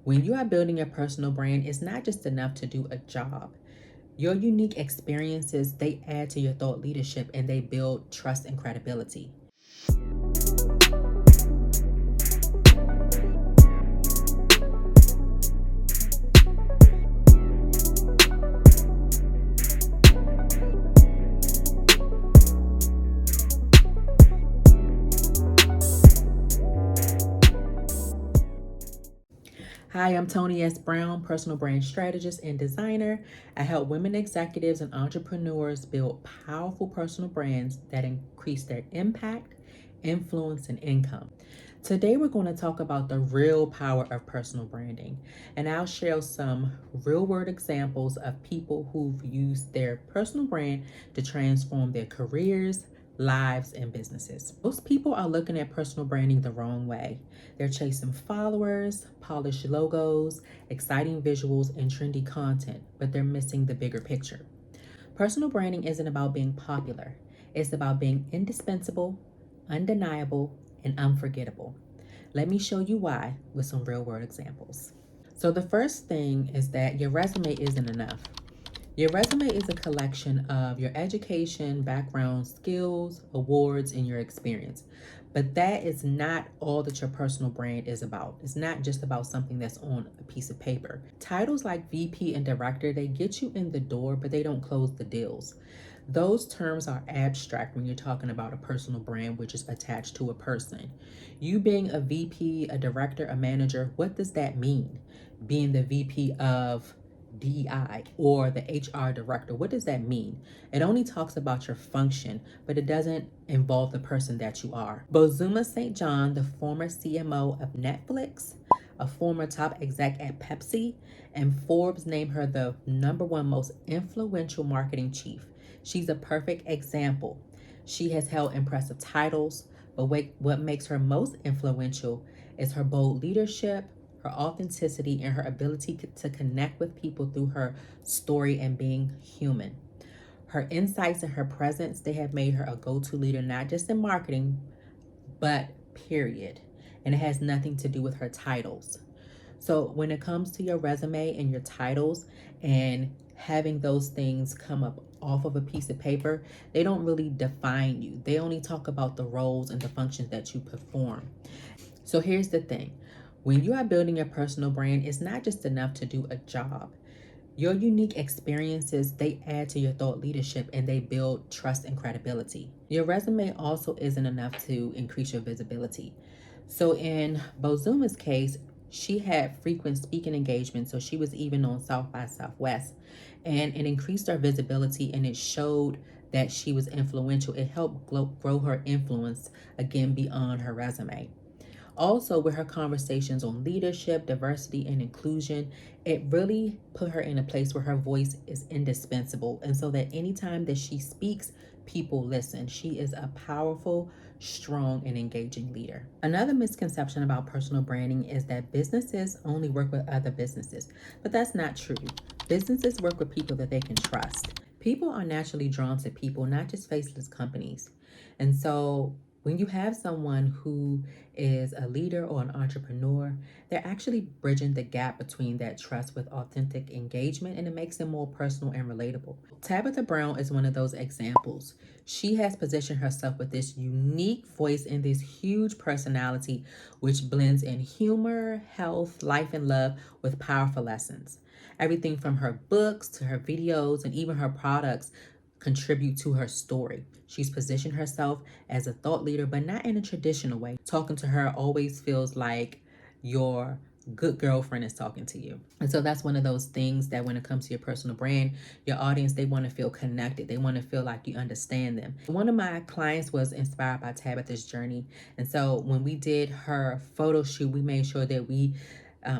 When you are building a personal brand, it's not just enough to do a job. Your unique experiences, they add to your thought leadership and they build trust and credibility. Hi, I'm Toni S. Brown, personal brand strategist and designer. I help women executives and entrepreneurs build powerful personal brands that increase their impact, influence, and income. Today, we're going to talk about the real power of personal branding, and I'll share some real world examples of people who've used their personal brand to transform their careers, lives, and businesses. Most people are looking at personal branding the wrong way. They're chasing followers, polished logos, exciting visuals, and trendy content, but they're missing the bigger picture. Personal branding isn't about being popular, it's about being indispensable, undeniable, and unforgettable. Let me show you why with some real world examples. So, the first thing is that your resume isn't enough. Your resume is a collection of your education, background, skills, awards, and your experience. But that is not all that your personal brand is about. It's not just about something that's on a piece of paper. Titles like VP and director, they get you in the door, but they don't close the deals. Those terms are abstract when you're talking about a personal brand, which is attached to a person. You being a VP, a director, a manager, what does that mean? Being the VP of DEI or the HR director, what does that mean? It only talks about your function, but it doesn't involve the person that you are. Bozoma St. John, the former CMO of Netflix, a former top exec at Pepsi, and Forbes named her the #1 most influential marketing chief. She's a perfect example. She has held impressive titles, but what makes her most influential is her bold leadership, her authenticity, and her ability to connect with people through her story and being human. Her insights and her presence, they have made her a go-to leader, not just in marketing, but period. And it has nothing to do with her titles. So when it comes to your resume and your titles and having those things come up off of a piece of paper, they don't really define you. They only talk about the roles and the functions that you perform. So here's the thing. When you are building your personal brand, it's not just enough to do a job. Your unique experiences, they add to your thought leadership and they build trust and credibility. Your resume also isn't enough to increase your visibility. So in Bozuma's case, she had frequent speaking engagements, so she was even on South by Southwest, and it increased her visibility and it showed that she was influential. It helped grow her influence again beyond her resume. Also, with her conversations on leadership, diversity, and inclusion, it really put her in a place where her voice is indispensable. And so that anytime that she speaks, people listen. She is a powerful, strong, and engaging leader. Another misconception about personal branding is that businesses only work with other businesses, but that's not true. Businesses work with people that they can trust. People are naturally drawn to people, not just faceless companies. And so when you have someone who is a leader or an entrepreneur, they're actually bridging the gap between that trust with authentic engagement, and it makes them more personal and relatable. Tabitha Brown is one of those examples. She has positioned herself with this unique voice and this huge personality, which blends in humor, health, life, and love with powerful lessons. Everything from her books to her videos and even her products contribute to her story. She's positioned herself as a thought leader, but not in a traditional way. Talking to her always feels like your good girlfriend is talking to you. And so that's one of those things that when it comes to your personal brand, your audience, they want to feel connected. They want to feel like you understand them. One of my clients was inspired by Tabitha's journey. And so when we did her photo shoot, we made sure that we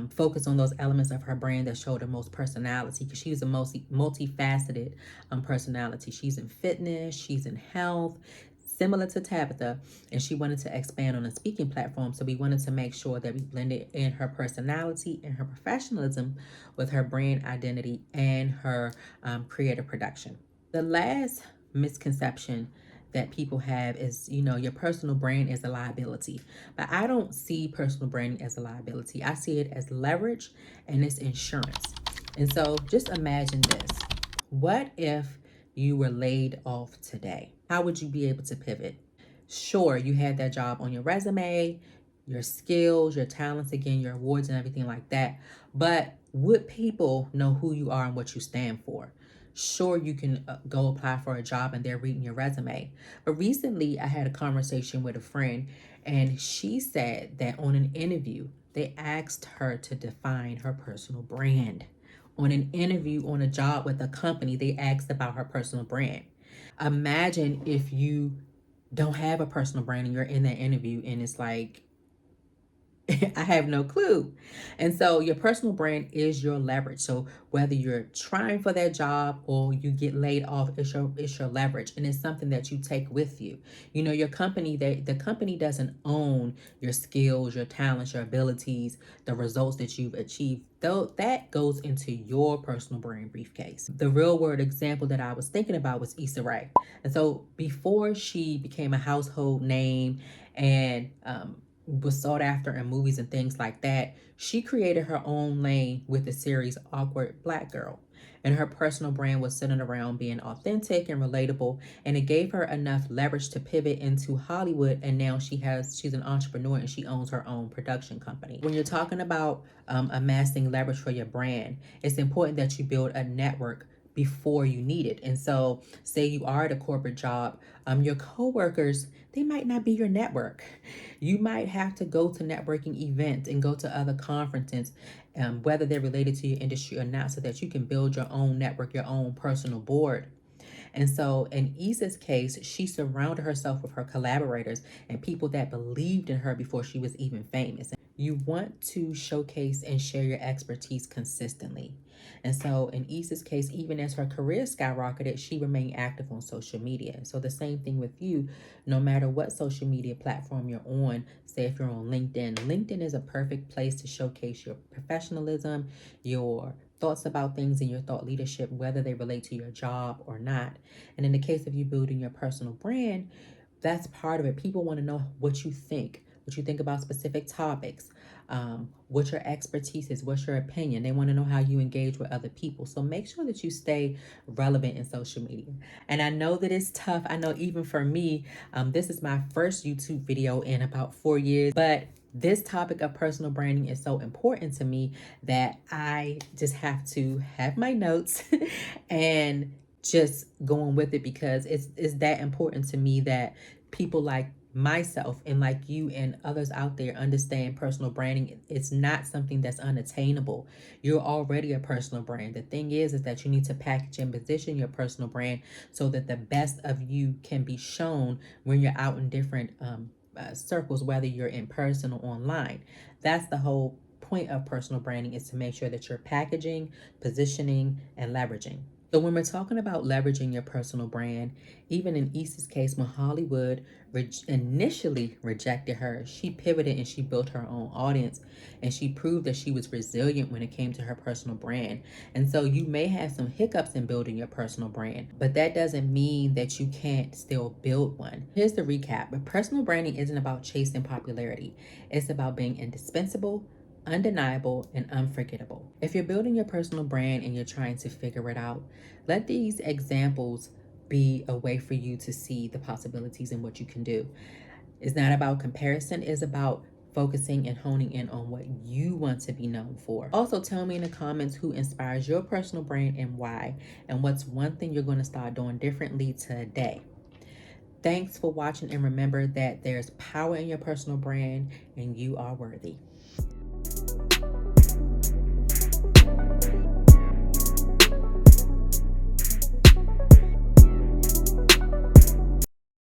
focus on those elements of her brand that showed her most personality, because she's a multifaceted personality. She's in fitness, she's in health, similar to Tabitha, and she wanted to expand on a speaking platform. So we wanted to make sure that we blended in her personality and her professionalism with her brand identity and her creative production. The last misconception that people have is, your personal brand is a liability. But I don't see personal branding as a liability. I see it as leverage and it's insurance. And so just imagine this. What if you were laid off today? How would you be able to pivot? Sure, you had that job on your resume, your skills, your talents, again, your awards and everything like that. But would people know who you are and what you stand for? Sure, you can go apply for a job and they're reading your resume. But recently, I had a conversation with a friend, and she said that on an interview, they asked her to define her personal brand. On an interview on a job with a company, they asked about her personal brand. Imagine if you don't have a personal brand and you're in that interview and it's like, I have no clue. And so your personal brand is your leverage. So whether you're trying for that job or you get laid off, it's your leverage. And it's something that you take with you. Your company, the company doesn't own your skills, your talents, your abilities, the results that you've achieved. Though that goes into your personal brand briefcase. The real world example that I was thinking about was Issa Rae. And so before she became a household name and was sought after in movies and things like that, she created her own lane with the series Awkward Black Girl. And her personal brand was centered around being authentic and relatable, and it gave her enough leverage to pivot into Hollywood. And now she's an entrepreneur and she owns her own production company. When you're talking about amassing leverage for your brand, it's important that you build a network before you need it. And so, say you are at a corporate job, your coworkers, they might not be your network. You might have to go to networking events and go to other conferences, whether they're related to your industry or not, so that you can build your own network, your own personal board. And so in Issa's case, she surrounded herself with her collaborators and people that believed in her before she was even famous. You want to showcase and share your expertise consistently. And so in Issa's case, even as her career skyrocketed, she remained active on social media. So the same thing with you, no matter what social media platform you're on, say if you're on LinkedIn, LinkedIn is a perfect place to showcase your professionalism, your thoughts about things, and your thought leadership, whether they relate to your job or not. And in the case of you building your personal brand, that's part of it. People want to know what you think about specific topics, what your expertise is, what's your opinion. They want to know how you engage with other people. So make sure that you stay relevant in social media. And I know that it's tough. I know even for me, this is my first YouTube video in about 4 years, but this topic of personal branding is so important to me that I just have to have my notes and just going with it, because it's that important to me that people like myself and like you and others out there understand personal branding. It's not something that's unattainable. You're already a personal brand. The thing is that you need to package and position your personal brand so that the best of you can be shown when you're out in different circles, whether you're in person or online. That's the whole point of personal branding, is to make sure that you're packaging, positioning, and leveraging. So when we're talking about leveraging your personal brand, even in Issa's case, when Hollywood initially rejected her, she pivoted and she built her own audience, and she proved that she was resilient when it came to her personal brand. And so you may have some hiccups in building your personal brand, but that doesn't mean that you can't still build one. Here's the recap. But personal branding isn't about chasing popularity. It's about being indispensable, undeniable, and unforgettable. If you're building your personal brand and you're trying to figure it out, let these examples be a way for you to see the possibilities and what you can do. It's not about comparison, it's about focusing and honing in on what you want to be known for. Also, tell me in the comments who inspires your personal brand and why, and what's one thing you're going to start doing differently today. Thanks for watching, and remember that there's power in your personal brand and you are worthy.